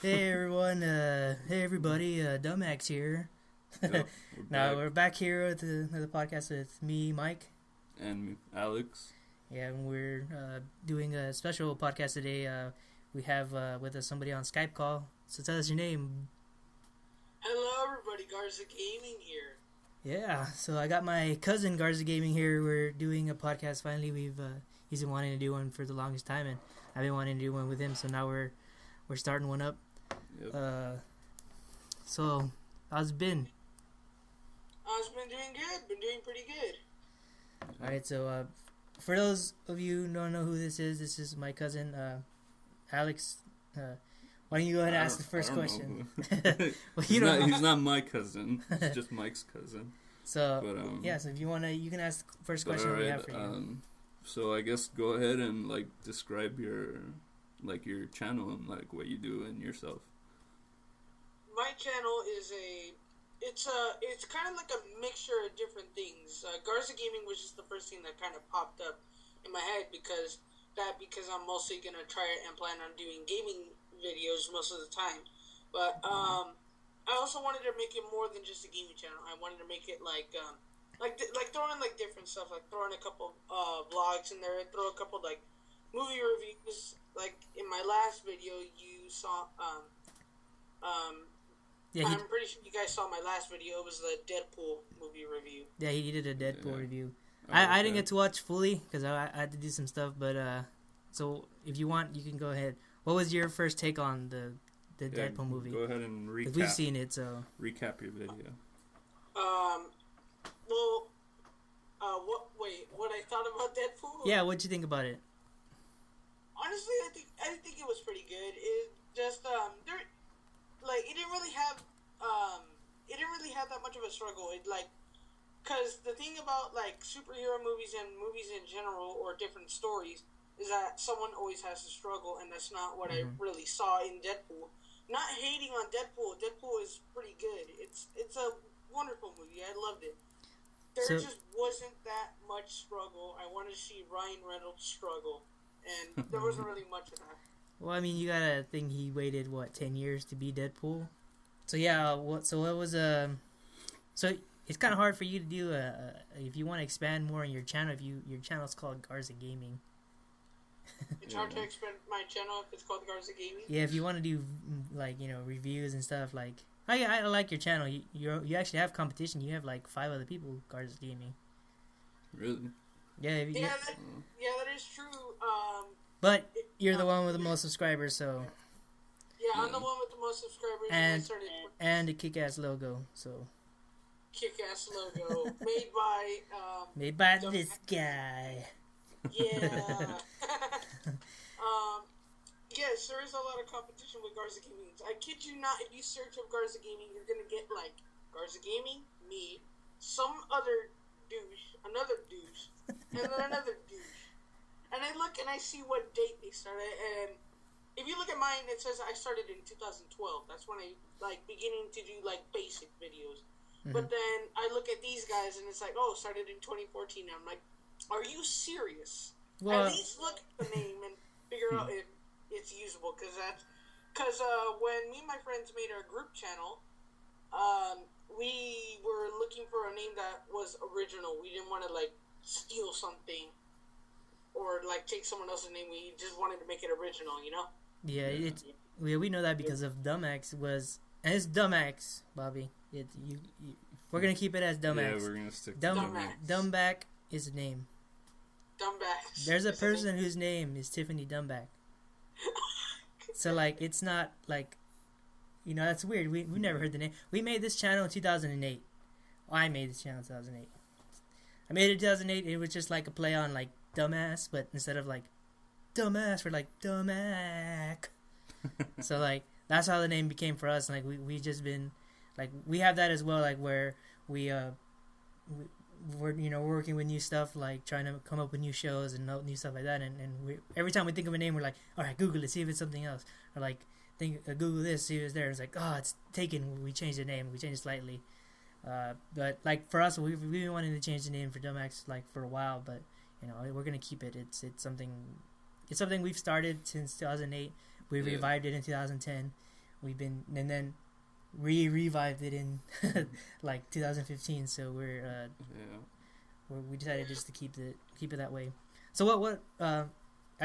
Hey everyone, hey everybody, Dumbacks here. Yep, Now back. we're back here with another podcast with me, Mike. And Alex. Yeah, and we're doing a special podcast today. We have with us somebody on Skype call. So tell us your name. Hello, everybody. Garza Gaming here. Yeah, so I got my cousin Garza Gaming here. We're doing a podcast finally. He's been wanting to do one for the longest time, and I've been wanting to do one with him. So now we're starting one up. Yep. So how's it been? I've been doing good. Been doing pretty good. All right, so for those of you who don't know who this is my cousin, Alex. Why don't you go ahead and ask the first question? Well, He's not my cousin. He's just Mike's cousin. So, But, yeah, so if you want to, you can ask the first question we have for you. So I guess go ahead and describe your channel and what you do and yourself. My channel is it's kind of like a mixture of different things. Garza Gaming was just the first thing that kind of popped up in my head because I'm mostly gonna try it and plan on doing gaming videos most of the time. But I also wanted to make it more than just a gaming channel. I wanted to make it like throw in different stuff, like throw in a couple vlogs in there, throw a couple movie reviews. Like in my last video, you saw Yeah, I'm pretty sure you guys saw my last video. It was the Deadpool movie review. Yeah, he did a Deadpool review. Oh, I didn't get to watch fully because I had to do some stuff. But so if you want, you can go ahead. What was your first take on the Deadpool movie? Go ahead and recap. 'Cause we've seen it, so Recap your video. Well, what I thought about Deadpool? yeah, what'd you think about it? Honestly, I think it was pretty good. It just it didn't really have that much of a struggle. Cause the thing about superhero movies and movies in general or different stories is that someone always has to struggle, and that's not what I really saw in Deadpool. Not hating on Deadpool. Deadpool is pretty good. It's a wonderful movie. I loved it. There just wasn't that much struggle. I wanted to see Ryan Reynolds struggle, and there wasn't really much of that. Well, I mean, you gotta think he waited 10 years to be Deadpool. So yeah, what was so it's kind of hard for you to do if you want to expand more on your channel. Your channel's called Garza Gaming. It's hard to expand my channel if it's called Garza Gaming. Yeah, if you want to do reviews and stuff I like your channel. You actually have competition. You have 5 other people Garza Gaming. Really? Yeah. That is true. But you're the one with the most subscribers, so. Yeah, I'm the one with the most subscribers. And a kick-ass logo, so. Kick-ass logo made by this guy. Yeah. Yes, there is a lot of competition with Garza Gaming. I kid you not, if you search up Garza Gaming, you're gonna get Garza Gaming, me, some other douche, another douche, and then another douche. And I look and I see what date they started, and if you look at mine, it says I started in 2012. That's when I beginning to do basic videos. Mm-hmm. But then I look at these guys and it's started in 2014. And I'm like, are you serious? Well, at least look at the name and figure out if it's usable, because when me and my friends made our group channel, we were looking for a name that was original. We didn't want to steal something or take someone else's name. We just wanted to make it original, you know? Yeah, we know that because of Dumbacks and it's Dumbacks, Bobby. We're gonna keep it as Dumbacks. Yeah, we're gonna stick to Dumbacks. Dumbback is a name. Dumbacks. There's a person whose name is Tiffany Dumbback. So it's not that's weird. We've never heard the name. We made this channel in 2008. I made this channel in 2008. I made it in 2008. It was just a play on dumbass, but instead of dumbass, we're Dumback. So that's how the name became for us. We just been we have that as well. Where we're working with new stuff, trying to come up with new shows and new stuff like that. And every time we think of a name, we're all right, Google it, see if it's something else. Or Google this, see if it's there. It's it's taken. We changed the name. We changed it slightly. But for us, we've been wanting to change the name for Dumbacks for a while. But we're gonna keep it. It's something we've started since 2008. We revived it in 2010. we've been, and then revived it in like 2015. So we decided just to keep it that way. So what I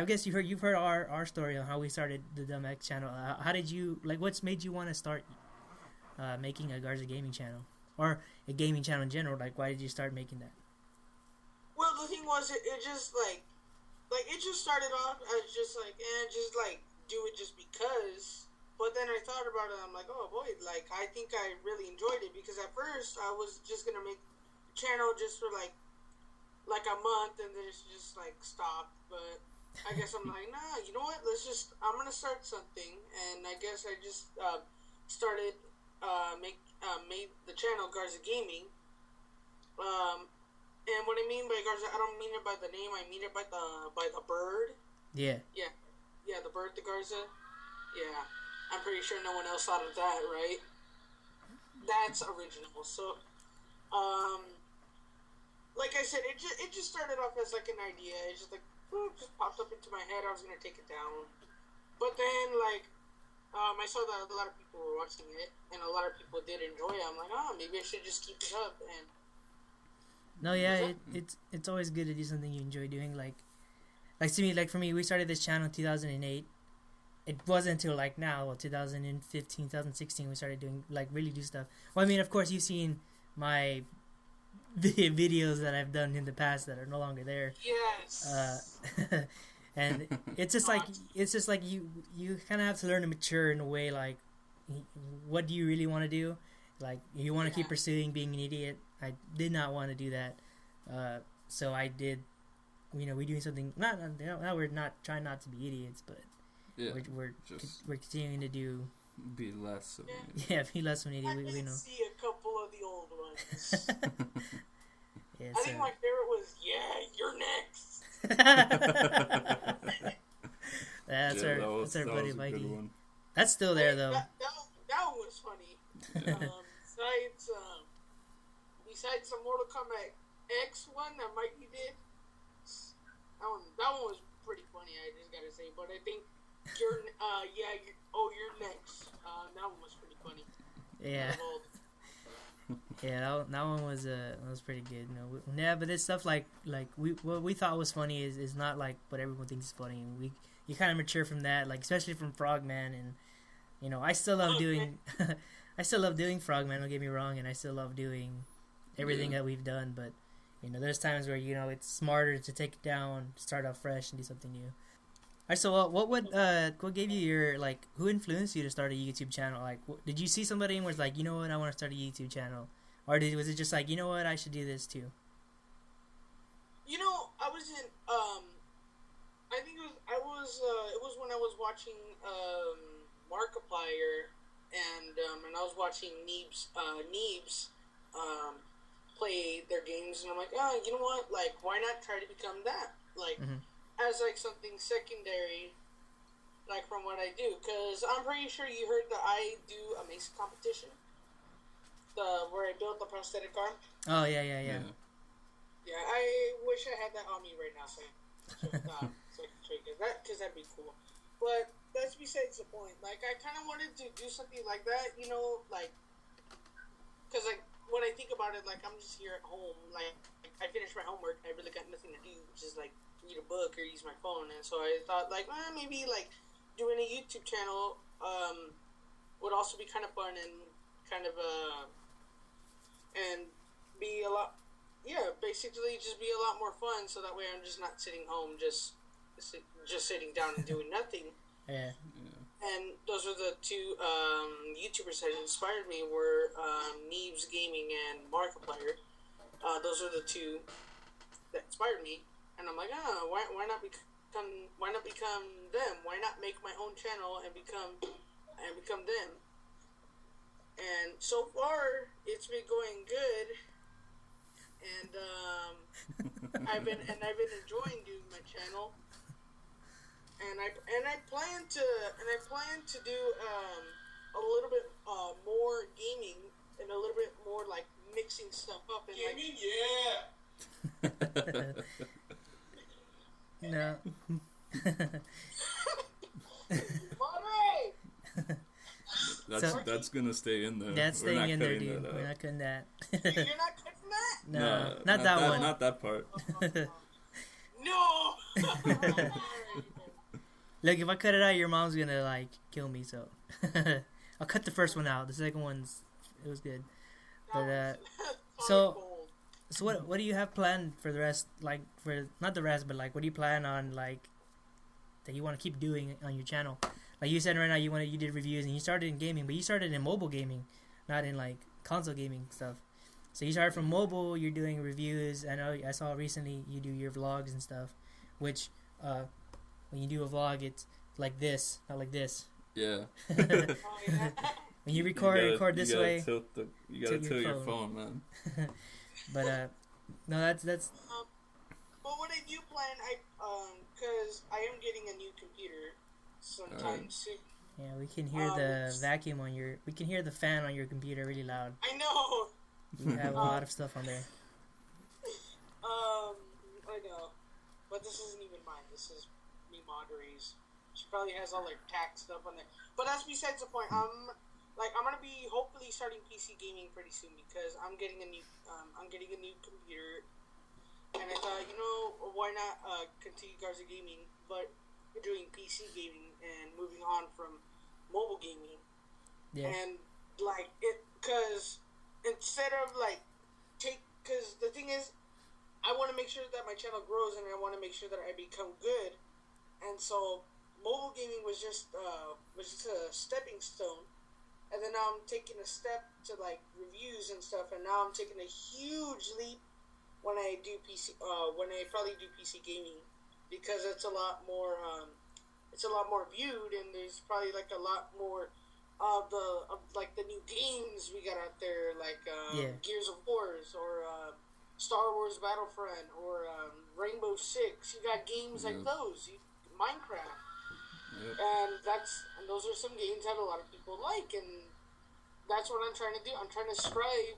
guess you've heard our story on how we started the Dumbacks channel. How did you, like, what's made you want to start making a Garza Gaming channel or a gaming channel in general? Like, why did you start making that? Well, the thing was, it just like it just started off as just like, just like do it just because. But then I thought about it. I'm like, oh boy, like I think I really enjoyed it, because at first I was just gonna make a channel just for like a month and then it's just like stop. But I guess I'm like, nah, you know what? I'm gonna start something, and I guess I just started made the channel Garza Gaming. And what I mean by Garza, I don't mean it by the name. I mean it by the bird. Yeah. Yeah, the bird, the Garza. Yeah, I'm pretty sure no one else thought of that, right? That's original. So, like I said, it just started off as like an idea. It just like just popped up into my head. I was gonna take it down, but then like I saw that a lot of people were watching it, and a lot of people did enjoy it. I'm like, oh, maybe I should just keep it up. And no, yeah, it's always good to do something you enjoy doing. Like to me, like for me, we started this channel in 2008. It wasn't until like now, 2015, 2016, we started doing, like, really do stuff. Well, I mean, of course, you've seen my videos that I've done in the past that are no longer there. Yes. And it's just like you kind of have to learn to mature in a way. Like, what do you really want to do? Like, you want to keep pursuing being an idiot. I did not want to do that, so I did. You know, we're doing something. Not we're not trying not to be idiots, but we're continuing to do. Be less of an idiot. Yeah, be less of an idiot. I did know. see a couple of the old ones. Yeah, I think my favorite was, you're next. That's our buddy Mikey. One. That's still there though. That one was funny. Besides the Mortal Kombat X one that Mikey did, that one was pretty funny. I just gotta say, but I think you're next. That one was pretty funny. Yeah. Yeah, that one was pretty good. You know, yeah, but it's stuff like what we thought was funny is not like what everyone thinks is funny. And you kind of mature from that, like especially from Frogman, and you know, I still love doing Frogman. Don't get me wrong, and I still love doing everything that we've done. But you know, there's times where, you know, it's smarter to take it down, start off fresh, and do something new. Alright, so what gave you your, like, who influenced you to start a YouTube channel? Like, did you see somebody and was like, you know what, I want to start a YouTube channel, or was it just like, you know what, I should do this too? You know, I was in I think it was when I was watching Markiplier and I was watching Neebs play their games, and I'm like, oh, you know what, like, why not try to become that, like, as like something secondary, like from what I do, because I'm pretty sure you heard that I do a Mason competition, where I built the prosthetic arm. Oh yeah. Yeah, I wish I had that on me right now, so I can show you that, because that'd be cool. But that's besides the point. Like, I kind of wanted to do something like that, you know, like, because like when I think about it, like, I'm just here at home, like, I finished my homework, I really got nothing to do, which is like read a book or use my phone, and so I thought, like, maybe like doing a YouTube channel would also be kind of fun and kind of and be a lot, basically just be a lot more fun, so that way I'm just not sitting home just sitting down and doing nothing. Yeah. And those are the two YouTubers that inspired me, were Neebs Gaming and Markiplier. Those are the two that inspired me. And I'm like, why not become them? Why not make my own channel and become them? And so far, it's been going good, and I've been enjoying doing my channel. And I plan to do a little bit more gaming and a little bit more like mixing stuff up and gaming, No. So- that's gonna stay in there. That's We're not staying in there, cutting dude. that We're out. not cutting that. You're not cutting that? No, not that one. Not that part. No! Look, if I cut it out, your mom's gonna like kill me. So I'll cut the first one out. The second one's it was good. But so what do you have planned for the rest? Like for not the rest, but like what do you plan on like that you want to keep doing on your channel? Like you said right now, you did reviews and you started in gaming, but you started in mobile gaming, not in like console gaming stuff. So you started from mobile. You're doing reviews. I know I saw recently you do your vlogs and stuff, which when you do a vlog, it's like this, not like this. Yeah. When you record this way. You gotta tilt your phone, man. But no, that's. But what I do plan, because I am getting a new computer sometime soon. Yeah, we can hear the vacuum on your. We can hear the fan on your computer really loud. I know. You have a lot of stuff on there. I know, but this isn't even mine. This is me Madre's. She probably has all her tax stuff on there. But that's besides the point. I'm gonna be hopefully starting PC gaming pretty soon because I'm getting a new computer, and I thought, why not continue Garza Gaming, but doing PC gaming and moving on from mobile gaming. Yeah. And like it, because instead of because the thing is, I want to make sure that my channel grows and I want to make sure that I become good, and so mobile gaming was just a stepping stone, and then now I'm taking a step to like reviews and stuff, and now I'm taking a huge leap when I do PC when I probably do PC gaming, because it's a lot more viewed, and there's probably like a lot more of the new games we got out there, like Gears of Wars or Star Wars Battlefront or Rainbow Six. You got games like those, Minecraft, and those are some games that a lot of people like, and that's what I'm trying to do. I'm trying to strive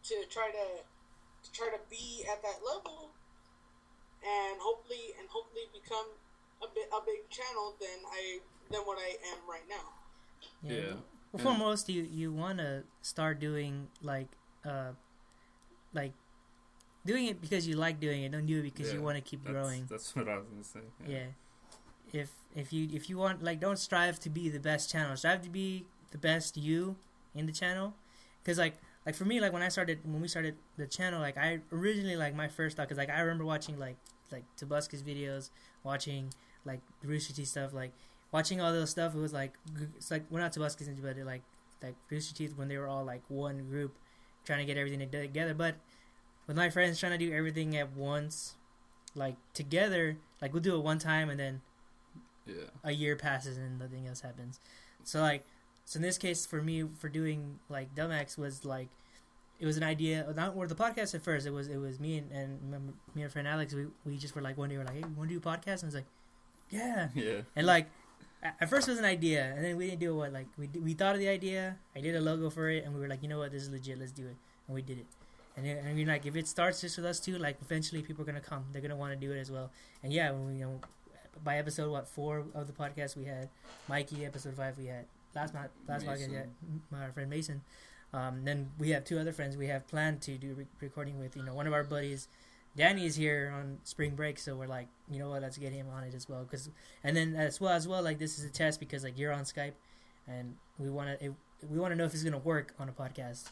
to try to be at that level, and hopefully become a big channel than what I am right now. Yeah. Well, foremost, you want to start doing like doing it because you like doing it. Don't do it because you want to keep growing. That's what I was gonna say. Yeah. If you want, like, don't strive to be the best channel. Strive to be the best you in the channel. Because like for me, like when we started the channel, like I originally, like my first thought, because like I remember watching like Dumbacks videos, watching like Rooster Teeth stuff, like watching all those stuff. It was like, it's like, well, not Dumbacks, but like Rooster Teeth, when they were all like one group trying to get everything together. But with my friends trying to do everything at once, like together, like we'll do it one time and then a year passes and nothing else happens. So in this case, for me, for doing like Dumbacks, was like, it was an idea, not where the podcast at first. It was me and my friend Alex. We just were like, one day we're like, hey, we want to do a podcast? And I was like, yeah. And like, at first it was an idea, and then we didn't do it. Like we thought of the idea. I did a logo for it, and we were like, you know what, this is legit. Let's do it, and we did it. And we're like, if it starts just with us two, like eventually people are gonna come. They're gonna want to do it as well. And yeah, when we, by episode 4 of the podcast, we had Mikey. Episode 5 we had last podcast, yeah, my friend Mason. Then we have 2 other friends we have planned to do recording with. One of our buddies, Danny, is here on spring break, so we're like, you know what, let's get him on it as well. And then as well, like, this is a test because like you're on Skype, and we want to know if it's gonna work on a podcast.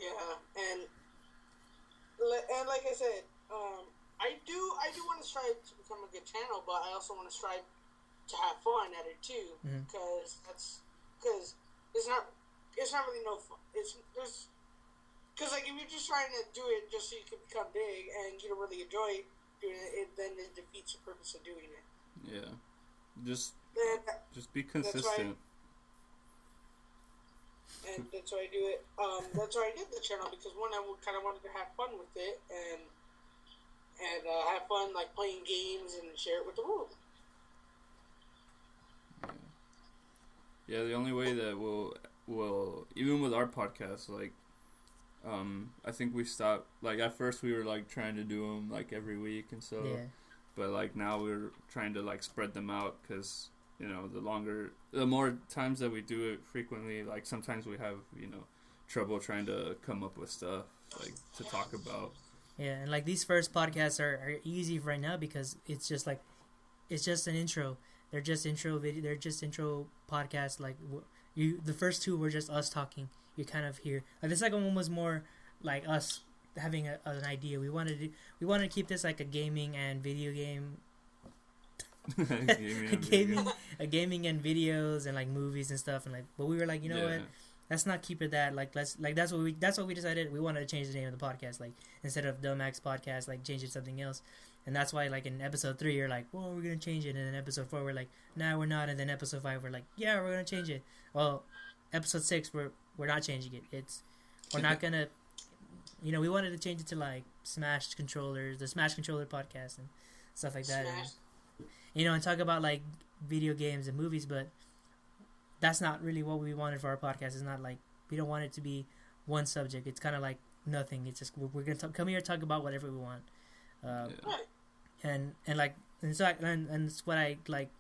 Yeah, and like I said, I do want to strive to become a good channel, but I also want to strive to have fun at it too, because it's not really no fun. Because like if you're just trying to do it just so you can become big and you don't really enjoy doing it, then it defeats the purpose of doing it. Yeah, just be consistent. And that's why I do it. That's why I did the channel, because one, I kind of wanted to have fun with it and have fun like playing games and share it with the world. Yeah, the only way that we'll even with our podcast, like, I think we stopped. Like at first we were like trying to do them like every week and so, but like now we're trying to like spread them out, because the more times that we do it frequently, like sometimes we have trouble trying to come up with stuff like to talk about. Yeah, and like these first podcasts are easy right now because it's just an intro. They're just intro video. They're just intro podcasts. Like the first two were just us talking. You kind of hear. Like the second one was more like us having an idea. We wanted to keep this like a gaming and video game. gaming and videos and like movies and stuff, and like, but we were like, what? Let's not keep it that. Like, that's what we decided. We wanted to change the name of the podcast. Like, instead of Dumbacks podcast, like change it to something else. And that's why, like, in episode 3, you're like, well, we're gonna change it. And then episode 4, we're like, nah, we're not. And then episode 5, we're like, yeah, we're gonna change it. Well, episode 6, we're not changing it. We're not gonna, we wanted to change it to like Smash Controllers, the Smash Controller podcast and stuff like that. And talk about like video games and movies, but that's not really what we wanted for our podcast. It's not like, we don't want it to be one subject. It's kind of like nothing. It's just, we're gonna come here and talk about whatever we want. And it's what I like.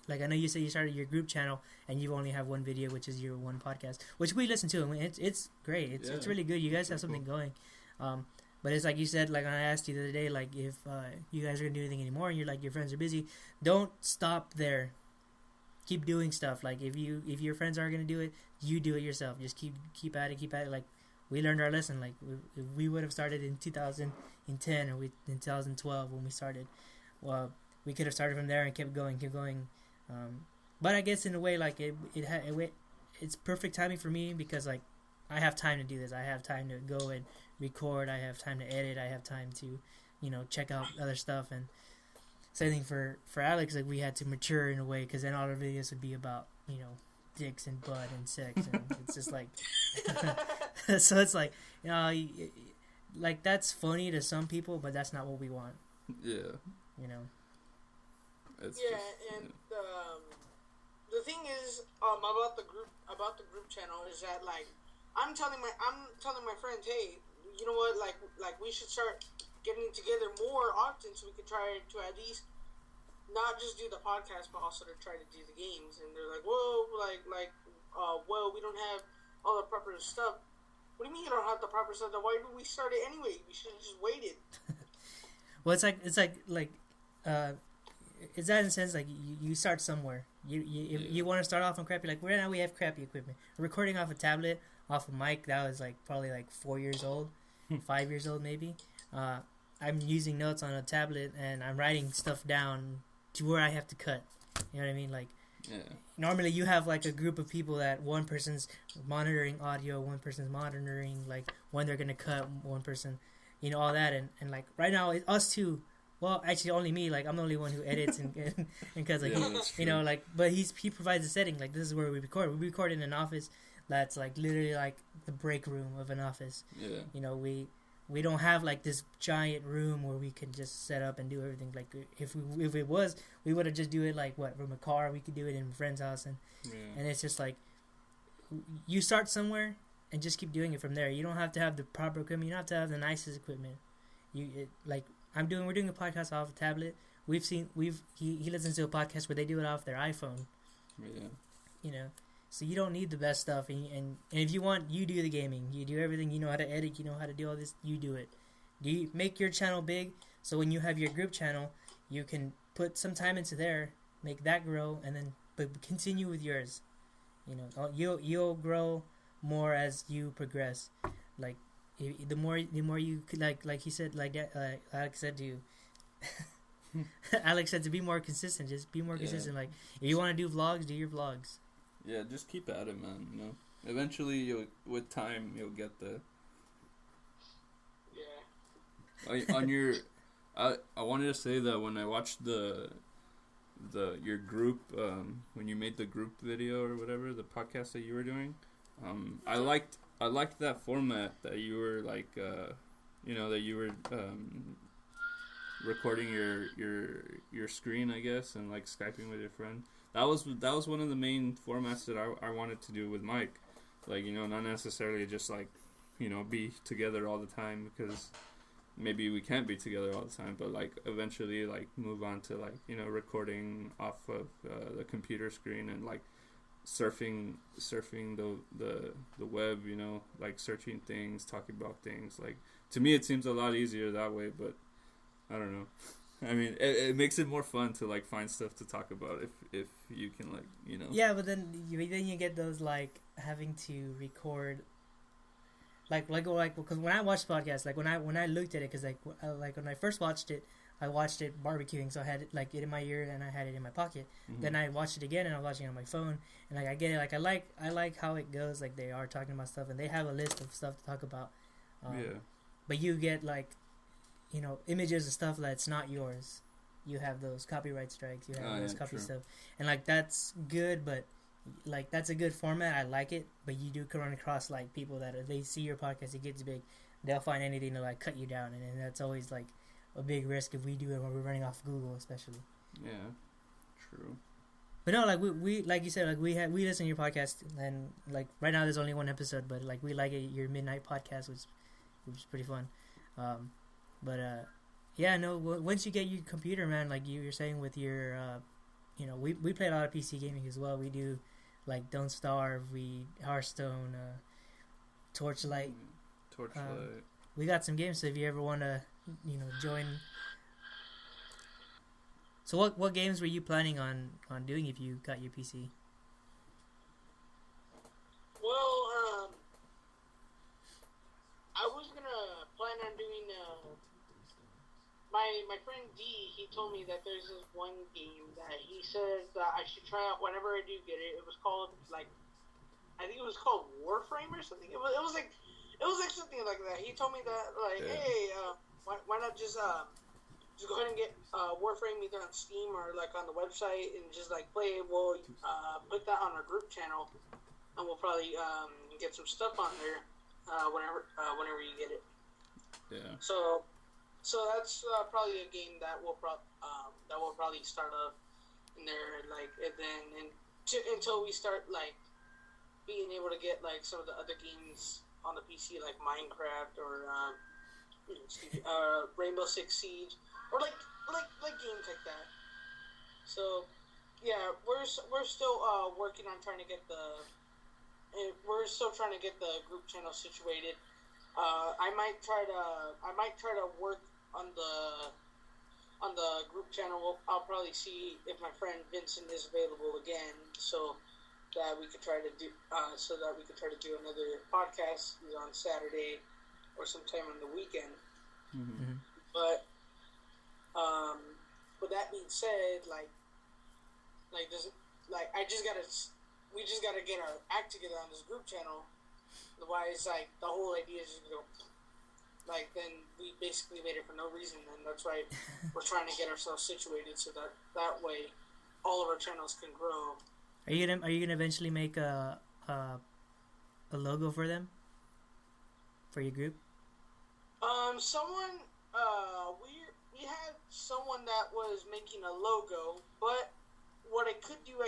Like, I know you said you started your group channel and you only have one video, which is your one podcast, which we listen to. And it's great. It's really good. You guys have something going. But it's like you said, like I asked you the other day, like if you guys are gonna do anything anymore, and you're like your friends are busy, don't stop there. Keep doing stuff. Like if your friends aren't gonna do it, you do it yourself. Just keep at it. Like we learned our lesson. Like we would have started in 2010 or in 2012 when we started. Well, we could have started from there and kept going. But I guess in a way, like it's perfect timing for me because like I have time to do this. I have time to go and record. I have time to edit. I have time to, check out other stuff. And same thing for Alex. Like we had to mature in a way because then all our videos would be about, dicks and butt and sex, and it's just like, so it's like, like that's funny to some people, but that's not what we want. Yeah. The thing is about the group channel is that like I'm telling my friends, hey, you know what, like we should start getting together more often so we could try to at least not just do the podcast but also to try to do the games. And they're like, whoa, well, we don't have all the proper stuff. What do you mean you don't have the proper stuff? Then why did we start it anyway? We should have just waited. Well, it's that in a sense, like you start somewhere. You want to start off on crappy, like right now we have crappy equipment. We're recording off a tablet, off a mic that was like probably like 4 years old, 5 years old maybe. I'm using notes on a tablet and I'm writing stuff down to where I have to cut. You know what I mean? Like normally you have like a group of people that one person's monitoring audio, one person's monitoring like when they're gonna cut, one person, all that, and like right now it's us two. Well, actually, only me. Like, I'm the only one who edits and because, like, like, but he provides a setting. Like, this is where we record. We record in an office that's like literally like the break room of an office. Yeah. We don't have like this giant room where we can just set up and do everything. Like, if it was, we would have just do it like from a car. We could do it in a friend's house, and it's just like you start somewhere and just keep doing it from there. You don't have to have the proper equipment. You don't have to have the nicest equipment. We're doing a podcast off a tablet. He listens to a podcast where they do it off their iPhone. Yeah. So you don't need the best stuff, and if you want, you do the gaming. You do everything. You know how to edit. You know how to do all this. You do it. You make your channel big, so when you have your group channel, you can put some time into there, make that grow, and then but continue with yours. You'll grow more as you progress. Like. The more you like he said, like Alex said to you. Alex said to be more consistent. Just be more consistent. Like if you want to do vlogs, do your vlogs. Yeah, just keep at it, man. Eventually, with time, you'll get there. Yeah. On your, I wanted to say that when I watched your group when you made the group video or whatever, the podcast that you were doing, I liked that format that you were like, that you were recording your screen, I guess, and like Skyping with your friend. That was one of the main formats that I wanted to do with Mike. Like, not necessarily just like, be together all the time because, maybe we can't be together all the time, but like eventually like move on to like, you know, recording off of the computer screen and like surfing the web, you know, like searching things, talking about things. Like to me it seems a lot easier that way, but I don't know. I mean, it makes it more fun to like find stuff to talk about if you can, like, you know. Yeah, but then you get those like having to record like because when I watched podcasts, like when I looked at it, because like when I first watched it, I watched it barbecuing, so I had it like it in my ear and I had it in my pocket. Mm-hmm. Then I watched it again and I was watching it on my phone, and like I get it, like I like how it goes, like they are talking about stuff and they have a list of stuff to talk about. Yeah. But you get like, you know, images and stuff that's not yours. You have those copyright strikes. You have those copy stuff, and like that's good, but like that's a good format. I like it, but you do run across like people that if they see your podcast, it gets big, they'll find anything to like cut you down, and that's always like a big risk if we do it when we're running off Google, especially. Yeah, true. But no, like we like you said, like we listen to your podcast, and like right now there's only one episode, but like we like it, your midnight podcast, which is pretty fun. Yeah, no. Once you get your computer, man, like you're saying with your, you know, we play a lot of PC gaming as well. We do, like Don't Starve, Hearthstone, Torchlight. We got some games. So if you ever want to, you know, join. So what games were you planning on doing if you got your PC? Well, I was gonna plan on doing. My friend D, he told me that there's this one game that he says that I should try out whenever I do get it. It was called like, I think it was called Warframe or something. It was like something like that. He told me that like, hey, why not just go ahead and get Warframe either on Steam or like on the website and just like play it. We'll put that on our group channel, and we'll probably get some stuff on there whenever you get it. Yeah. So that's probably a game that will probably start up in there, like, and then until we start like being able to get like some of the other games on the PC, like Minecraft or Rainbow Six Siege, or like games like that. So yeah, we're still working on trying to get the group channel situated. I might try to work on the group channel. I'll probably see if my friend Vincent is available again, so that we could try to do another podcast either on Saturday or sometime on the weekend. Mm-hmm. But with that being said, we just gotta get our act together on this group channel. Otherwise, like, the whole idea is just go, like, then we basically made it for no reason, and that's why we're trying to get ourselves situated so that way all of our channels can grow. Are you gonna eventually make a logo for them, for your group? We had someone that was making a logo, but what I could do,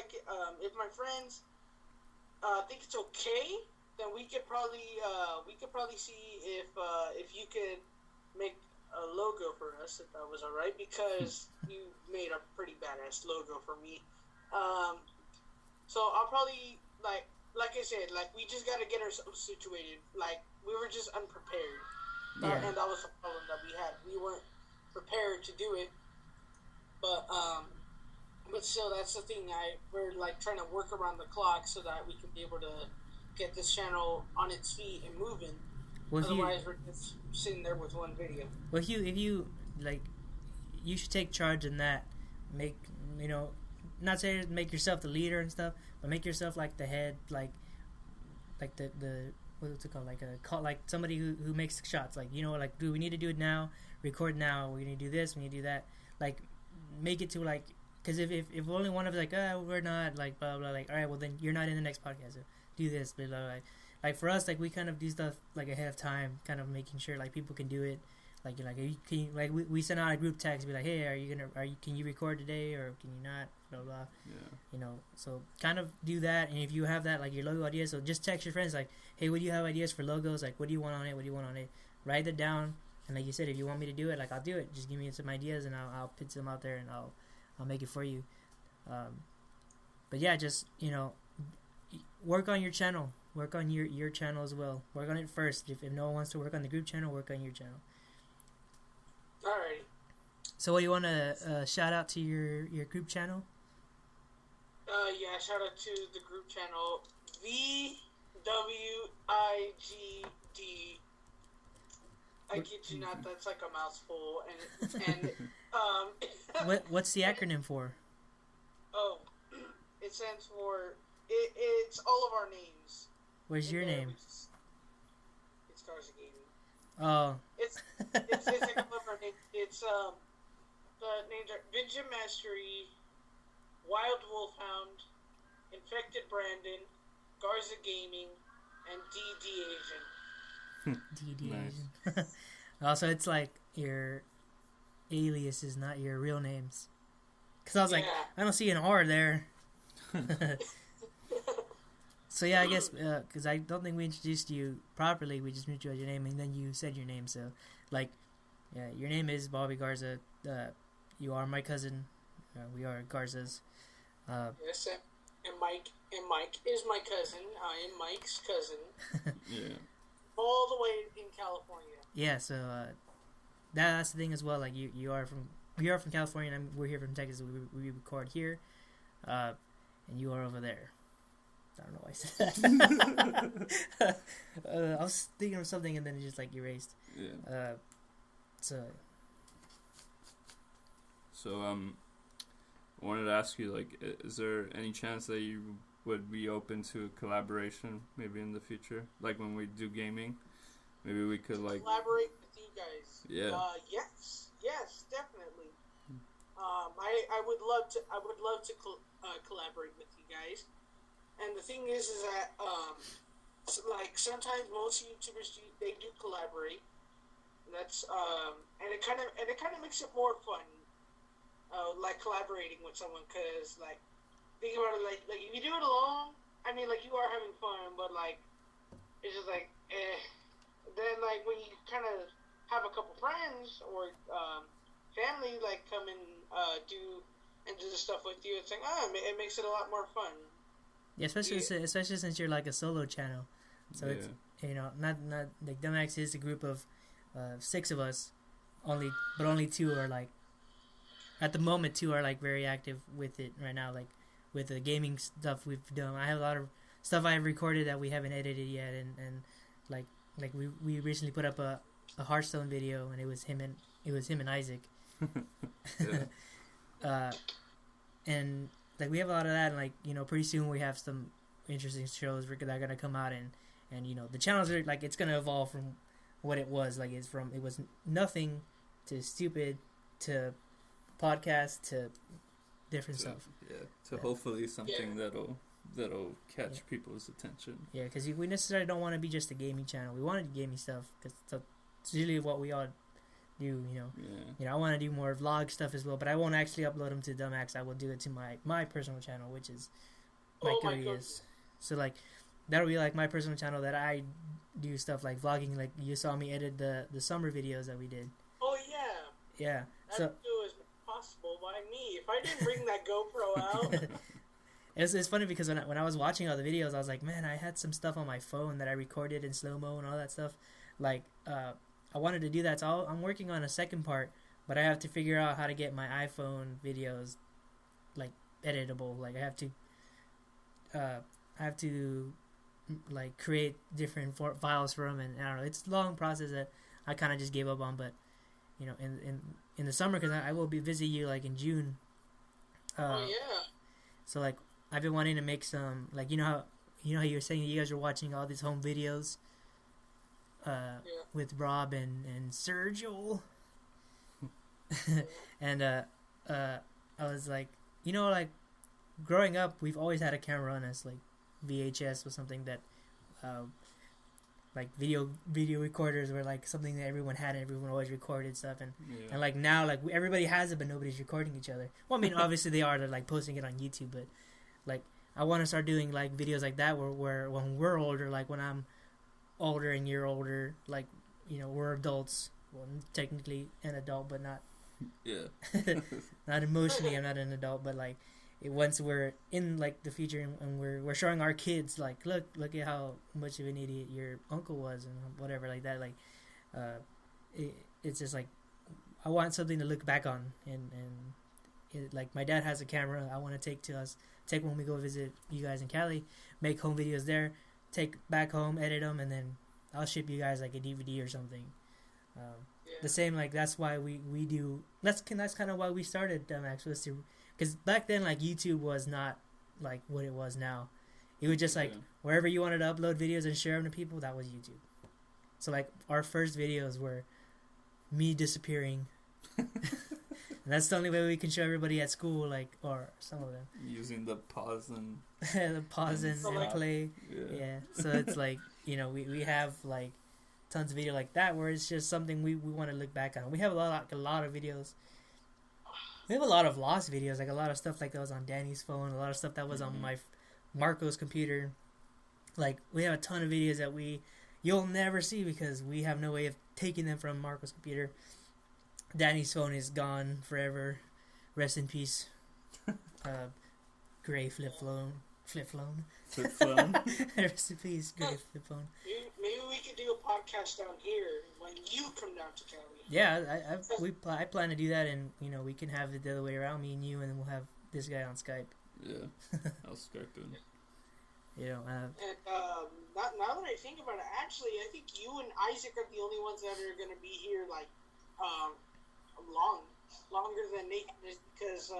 if my friends think it's okay, then we could probably see if you could make a logo for us, if that was all right, because you made a pretty badass logo for me. So I'll probably like I said, like, we just gotta get ourselves situated. Like, we were just unprepared, and that was the problem that we had. We weren't prepared to do it, but still, that's the thing. We're like trying to work around the clock so that we can be able to get this channel on its feet and moving. Well, otherwise, we're just sitting there with one video. Well, if you like, you should take charge in that. Make, you know, not say make yourself the leader and stuff, but make yourself like the head, like the what's it called, like somebody who makes shots. Like, you know, like, do we need to do it now? Record now. We need to do this. We need to do that. Like, make it to like, because if only one of us like, we're not, like, blah blah, like, all right, well then you're not in the next podcast. So do this, blah blah blah. Like for us, like, we kind of do stuff like ahead of time, kind of making sure like people can do it. Like, we send out a group text, be like, hey, can you record today or can you not? Blah blah. Yeah. You know, so kind of do that. And if you have that, like, your logo ideas, so just text your friends like, hey, what do you have ideas for logos? Like, what do you want on it? What do you want on it? Write it down. And like you said, if you want me to do it, like I'll do it. Just give me some ideas, and I'll put some out there, and I'll make it for you. But yeah, just work on your channel. Work on your channel as well. Work on it first. If no one wants to work on the group channel, work on your channel. Alrighty. So, what do you want to shout out to your group channel? Yeah, shout out to the group channel VWIGD. I kid you not, that's like a mouthful, and What's the acronym for? Oh, it stands for it's all of our names. Where's your name? It's Garza Gaming. Oh. It's like all of our names. It's the names are Vision Mastery, Wild Wolfhound, Infected Brandon, Garza Gaming, and DD Asian. DD Nice. Asian. Also, it's like your aliases, not your real names. Because I was like, I don't see an R there. So yeah, I guess because I don't think we introduced you properly. We just introduced your name, and then you said your name. So, like, yeah, your name is Bobby Garza. You are my cousin. We are Garzas. Yes, and Mike is my cousin. I am Mike's cousin. Yeah. All the way in California. Yeah, so that's the thing as well. Like you are from California, and we're here from Texas. We record here, and you are over there. I don't know why I said that. I was thinking of something, and then it just like erased. Yeah. So I wanted to ask you, like, is there any chance that you would be open to collaboration maybe in the future? Like when we do gaming, maybe we could like collaborate with you guys. Yeah. Yes, definitely. I would love to collaborate with you guys. And the thing is that like sometimes most YouTubers they do collaborate. That's and it kind of makes it more fun. Like collaborating with someone, because like think about it, like if you do it alone, I mean, like you are having fun, but like it's just like then like when you kind of have a couple friends or family like come and do the stuff with you, it's like it makes it a lot more fun. yeah, especially since you're like a solo channel, so it's not like Dumbacks is a group of 6 of us, but only 2 are like. At the moment, 2 are like very active with it right now. Like with the gaming stuff we've done, I have a lot of stuff I have recorded that we haven't edited yet, and like we recently put up a Hearthstone video, and it was him and Isaac. And like we have a lot of that, and like pretty soon we have some interesting shows that are gonna come out, and the channels are like it's gonna evolve from what it was. Like it was nothing to stupid to podcast to different stuff. Yeah, hopefully something that'll catch people's attention. Yeah, because we necessarily don't want to be just a gaming channel. We want to do gaming stuff because it's usually what we all do. I want to do more vlog stuff as well, but I won't actually upload them to Dumbacks. I will do it to my personal channel, which is my goodies. So like that'll be like my personal channel that I do stuff like vlogging. Like you saw me edit the summer videos that we did. Oh yeah. Yeah. So possible by me. If I didn't bring that GoPro out. It's funny because when I was watching all the videos, I was like, man, I had some stuff on my phone that I recorded in slow-mo and all that stuff. Like, I wanted to do that, so I'm working on a second part, but I have to figure out how to get my iPhone videos, like, editable. Like, I have to like, create different files for them, and I don't know, it's a long process that I kind of just gave up on, but, in the summer, because I will be visit you, like, in June. Oh, yeah. So, like, I've been wanting to make some, like, how you were saying you guys were watching all these home videos with Rob and Sergio. And I was like, like, growing up, we've always had a camera on us, like, VHS was something that, like, video recorders were, like, something that everyone had and everyone always recorded stuff, and like, now, like, everybody has it, but nobody's recording each other. Well, I mean, obviously they are, they're, like, posting it on YouTube, but, like, I want to start doing, like, videos like that where when we're older, like, when I'm older and you're older, like, we're adults, well, technically an adult, but not Yeah. not emotionally. I'm not an adult, but like once we're in like the future and we're showing our kids like look at how much of an idiot your uncle was and whatever like that. Like it's just like I want something to look back on and like my dad has a camera I want to take when we go visit you guys in Cali, make home videos there, take back home, edit them, and then I'll ship you guys like a DVD or something. The same, like that's why we do. That's kind of why we started Dumbacks, was to, because back then like YouTube was not like what it was now. It was just like wherever you wanted to upload videos and share them to people, that was YouTube. So like our first videos were me disappearing. And that's the only way we can show everybody at school, like, or some of them using the pause and the pause and play. Yeah. So it's like, you know, we have like tons of video like that where it's just something we want to look back on. We have a lot of videos. We have a lot of lost videos, like a lot of stuff like that was on Danny's phone, a lot of stuff that was on my Marco's computer. Like we have a ton of videos that you'll never see because we have no way of taking them from Marco's computer. Danny's phone is gone forever. Rest in peace. Gray flip phone. Rest in peace, gray flip phone. Maybe we could do a podcast down here when you come down to Cali. Yeah, I plan to do that, and you know we can have it the other way around, me and you, and then we'll have this guy on Skype. Yeah, I'll Skype him. You know, and now that I think about it, actually, I think you and Isaac are the only ones that are going to be here, like, longer than Nathan is, because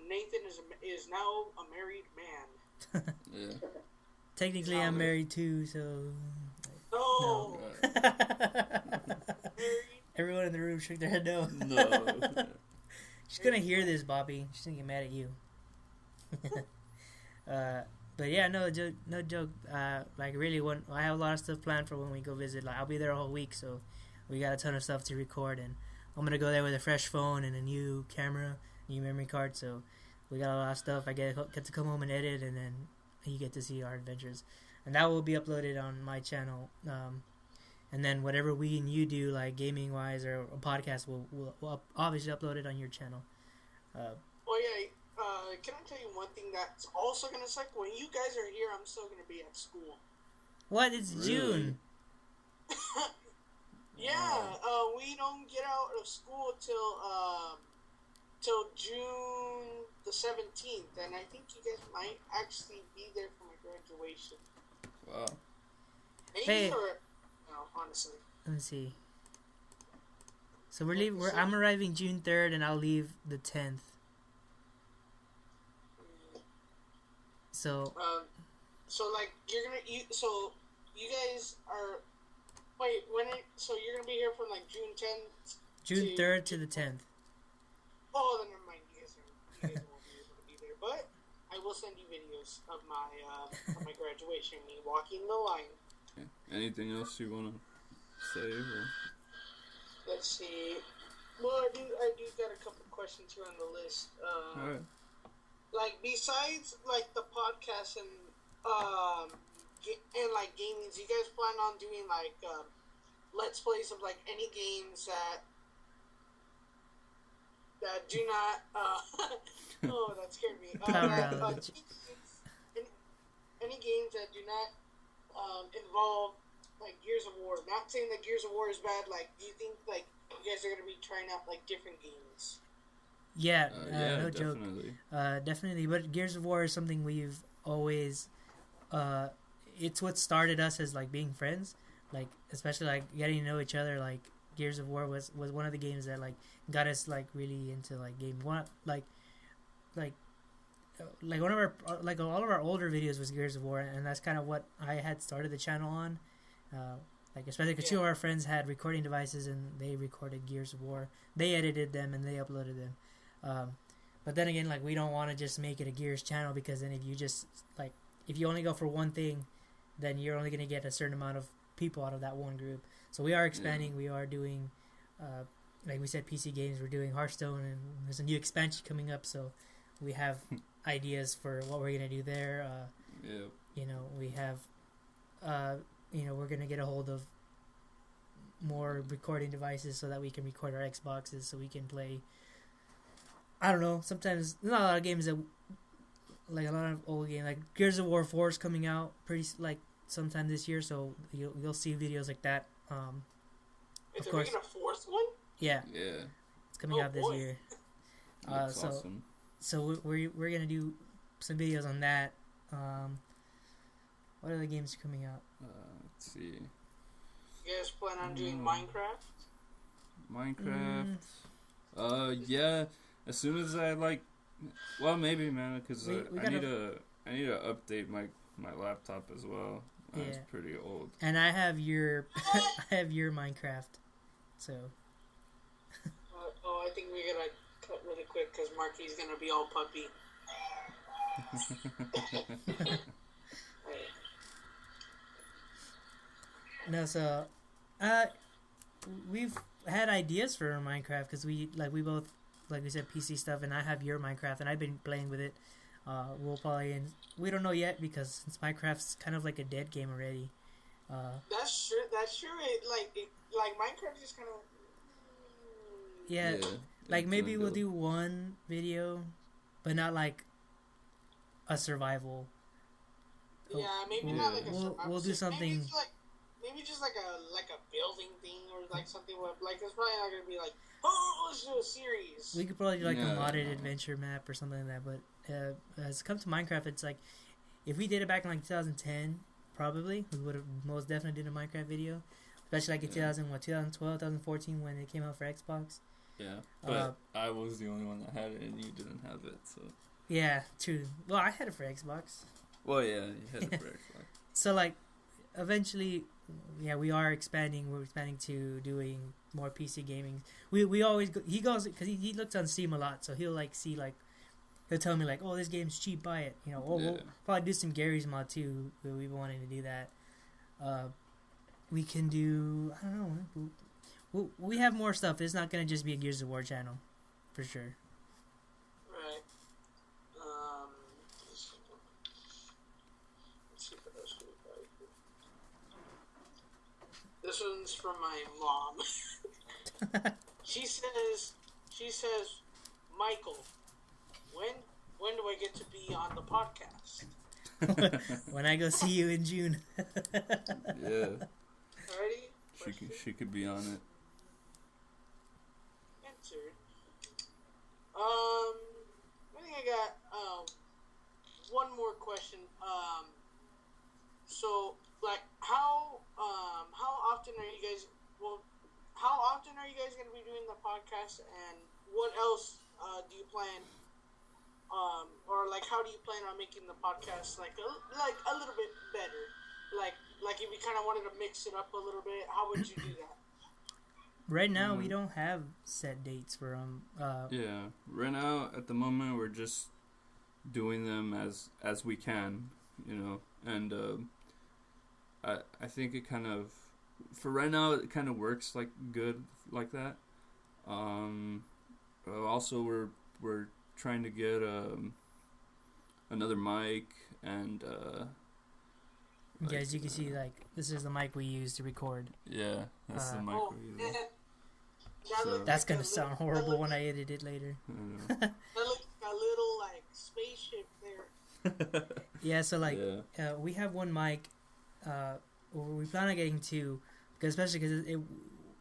Nathan is now a married man. Yeah. Technically, I'm married too, so. No. Everyone in the room shook their head no. No. She's gonna hear this, Bobby. She's gonna get mad at you. But yeah, no joke. Like really, I have a lot of stuff planned for when we go visit. Like I'll be there a whole week, so we got a ton of stuff to record, and I'm gonna go there with a fresh phone and a new camera, new memory card. So we got a lot of stuff. I get to come home and edit, and then you get to see our adventures, and that will be uploaded on my channel. And then whatever we and you do, like gaming wise or a podcast, we'll obviously upload it on your channel. Can I tell you one thing that's also gonna suck? When you guys are here, I'm still gonna be at school. What? It's really? June. Yeah, we don't get out of school till June the 17th, and I think you guys might actually be there for my graduation. Wow. Hey. No, honestly. Let me see. So I'm arriving June 3rd, and I'll leave the 10th. So. So like you guys are. Wait, so you're gonna be here from like June 10th. June 3rd to the 10th. Oh, then never mind. You guys won't be able to be there, but I will send you videos of my graduation, me walking the line. Okay. Anything else you wanna say? Or? Let's see. Well, I do got a couple questions here on the list. All right. Like besides like the podcast and like gaming, do you guys plan on doing like let's plays of like any games that do not oh, that scared me. Any games that do not involve like Gears of War. Not saying that Gears of War is bad. Like, do you think like you guys are gonna be trying out like different games? Yeah, no definitely. Joke. Definitely. But Gears of War is something we've always. It's what started us as like being friends. Like especially like getting to know each other. Like Gears of War was one of the games that like got us like really into like gaming. One like one of our like all of our older videos was Gears of War, and that's kind of what I had started the channel on. Like especially because two of our friends had recording devices and they recorded Gears of War. They edited them and they uploaded them. But then again, like we don't want to just make it a Gears channel, because then if you only go for one thing, then you're only going to get a certain amount of people out of that one group. So we are expanding. Yeah. We are doing, like we said, PC games. We're doing Hearthstone, and there's a new expansion coming up. So we have ideas for what we're going to do there. Yeah. You know, we have, we're going to get a hold of more recording devices so that we can record our Xboxes so we can play. I don't know. Sometimes there's not a lot of games that, like a lot of old games, like Gears of War 4 is coming out pretty like sometime this year, so you'll see videos like that. Is of there course, making a fourth one? yeah, Yeah. it's coming out this boy. year. That's So awesome. so we're gonna do some videos on that. What other games are coming out? Let's see. You guys plan on doing Minecraft? Minecraft. Yeah. As soon as I well, maybe, man, because We I need to update my laptop as well. It's Yeah. pretty old. And I have your I have your Minecraft, so I think we're gonna cut really quick because Marky's gonna be all puppy. no. So, we've had ideas for Minecraft because we both, like we said, PC stuff, and I have your Minecraft, and I've been playing with it. We'll probably, and we don't know yet because since Minecraft's kind of like a dead game already. That's true. That's true. Like Minecraft is kind of. Yeah, like maybe we'll do one video, but not like a survival. Yeah, maybe Yeah. not like a survival. We'll do something. Maybe just like a building thing or like something with like it's probably not gonna be like let's do a series. We could probably do like a Yeah, modded adventure map or something like that. But as it comes to Minecraft, it's like if we did it back in like 2010, probably we would have most definitely did a Minecraft video, especially like in 2012, 2014 when it came out for Xbox. Yeah, but Uh, I was the only one that had it, and you didn't have it, so. Yeah, true. Well, I had it for Xbox. Well, yeah, you had it for Xbox. So like, eventually, yeah, we are expanding. We're expanding to doing more PC gaming. We always he goes because he looks on Steam a lot, so he'll like see like he'll tell me like, oh, this game's cheap, buy it. You know, we'll Yeah. probably do some Gary's mod too. We've been wanting to do that. We can do I don't know. We have more stuff. It's not gonna just be a Gears of War channel, for sure. Right. Let's see what else we got. This one's from my mom. She says, Michael, when do I get to be on the podcast? When I go see you in June. Yeah, Alrighty. she could be on it. Answered. I think I got one more question. So like how often are you guys going to be doing the podcast, and what else do you plan or like how do you plan on making the podcast like a little bit better, like if you kind of wanted to mix it up a little bit, how would you do that? Right now, we don't have set dates for them. Yeah, right now at the moment we're just doing them as we can, you know, and I think it kind of for right now it kind of works like good like that. Also we're trying to get another mic and Yeah, as you can see, like this is the mic we use to record. yeah, that's the mic we use. That's gonna sound horrible when I edit it later. That looks like a little like spaceship there. Yeah, so like we have one mic. We plan on getting two, because especially because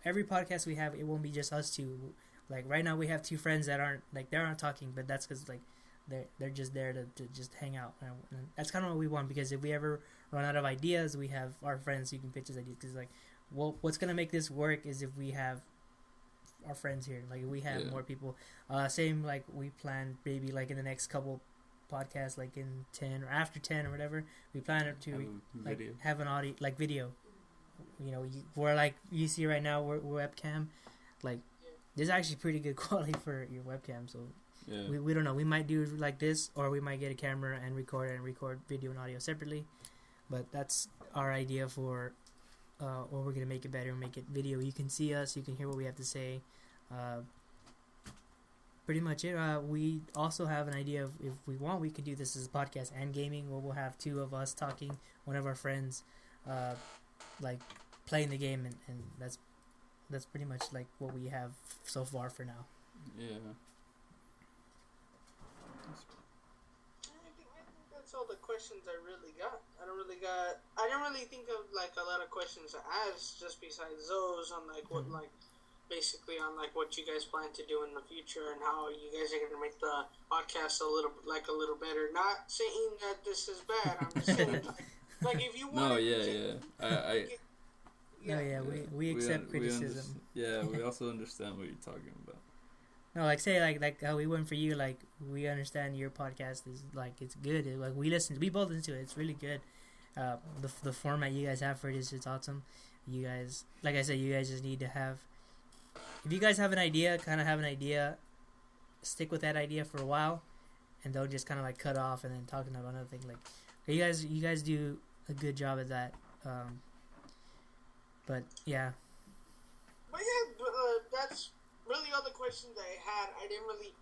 every podcast we have, it won't be just us two. Like right now, we have two friends that aren't like they aren't talking, but that's because like they're just there to just hang out. And that's kind of what we want, because if we ever run out of ideas, we have our friends who can pitch us ideas. Because like, well, what's gonna make this work is if we have our friends here. Like if we have more people. Same like we plan maybe like in the next couple podcasts, like in 10 or after 10 or whatever, we plan to like have an audio like video. You know, we're like you see right now we're webcam, like there's actually pretty good quality for your webcam. So we don't know. We might do like this, or we might get a camera and record video and audio separately. But that's our idea for, or we're gonna make it better and make it video. You can see us, you can hear what we have to say. Pretty much it. We also have an idea of if we want, we could do this as a podcast and gaming, where we'll have two of us talking, one of our friends, like playing the game, and that's that's pretty much like what we have so far for now. Yeah. I think that's all the questions I really got. I didn't really think of like a lot of questions to ask, just besides those on like what like basically on like what you guys plan to do in the future and how you guys are gonna make the podcast a little better. Not saying that this is bad. I'm just saying like if you want. No, yeah. We accept criticism. We also understand what you're talking about. No, like say like how we went for you. Like we understand your podcast is like it's good. Like we both listen to it. It's really good. The format you guys have for it is it's awesome. You guys, like I said, you guys just need to have. If you guys have an idea, stick with that idea for a while, and don't just kind of like cut off and then talking about another thing. Like you guys do a good job at that. But yeah. But yeah, that's really all the questions I had. I didn't really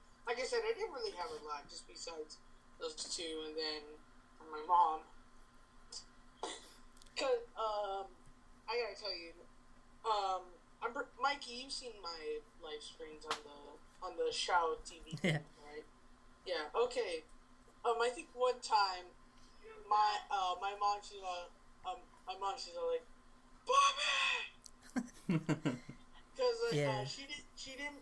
have a lot, just besides those two, and then my mom. Cause I gotta tell you, Mikey, you've seen my live streams on the Shao TV thing, right? Yeah. Okay. I think one time, my mom she's like, Bobby, because she didn't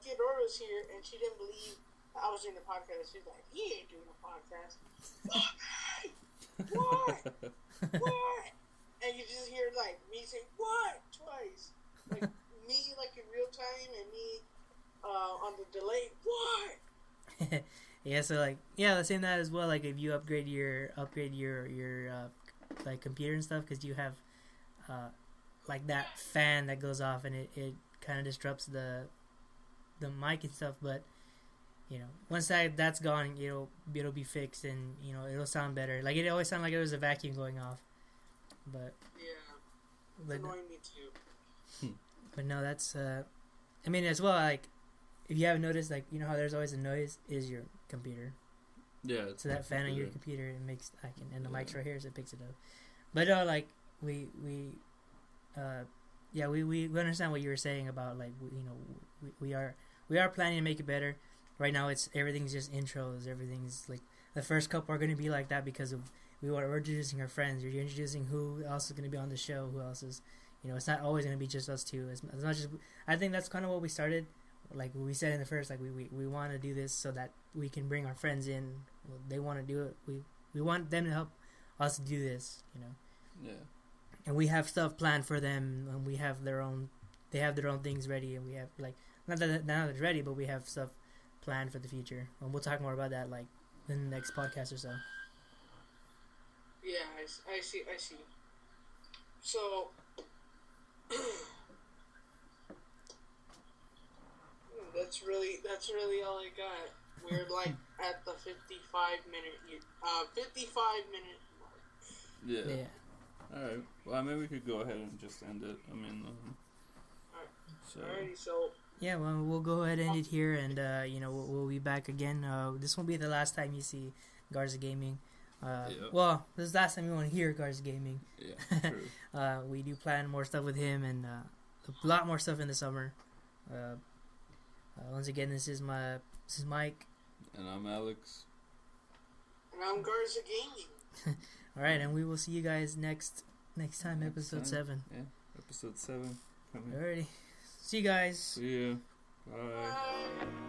Theodora was here and she didn't believe I was doing the podcast. She's like, he ain't doing a podcast. Bobby, what? And you just hear like me say what twice, like me like in real time and me on the delay. What? Yeah, so like the same that as well. Like if you upgrade your like computer and stuff, because you have like that fan that goes off and it kind of disrupts the mic and stuff. But you know, once that's gone, it'll be fixed and it'll sound better. Like it always sounded like it was a vacuum going off. But yeah, it's annoying me too. But no, that's I mean as well. Like if you haven't noticed, like how there's always a noise is your computer. Yeah. So that fan on your computer it makes and the mic's right here, so it picks it up. But like we understand what you were saying about like we are planning to make it better. Right now everything's just intros. Everything's like the first couple are going to be like that because of we're introducing our friends. You're introducing who else is going to be on the show. Who else is it's not always going to be just us two. As much as I think that's kind of what we started. Like we said in the first, like we want to do this so that we can bring our friends in. They want to do it. We want them to help us do this. Yeah. And we have stuff planned for them, and they have their own things ready, and we have like not that it's ready, but we have stuff planned for the future, and we'll talk more about that like in the next podcast or so. Yeah, I see. So that's really all I got. We're like at the 55 minute mark. Yeah. All right. Well, I mean, we could go ahead and just end it. I mean, Alrighty, so. Yeah, well, we'll go ahead and end it here, and we'll be back again. This won't be the last time you see Garza Gaming. Well, this is the last time you want to hear Garza Gaming. Yeah, true. We do plan more stuff with him, and a lot more stuff in the summer. Once again, this is Mike. And I'm Alex. And I'm Garza Gaming. All right, and we will see you guys next time, episode 7. Yeah, episode 7 coming. Alrighty. See you guys. See ya. Bye. Bye.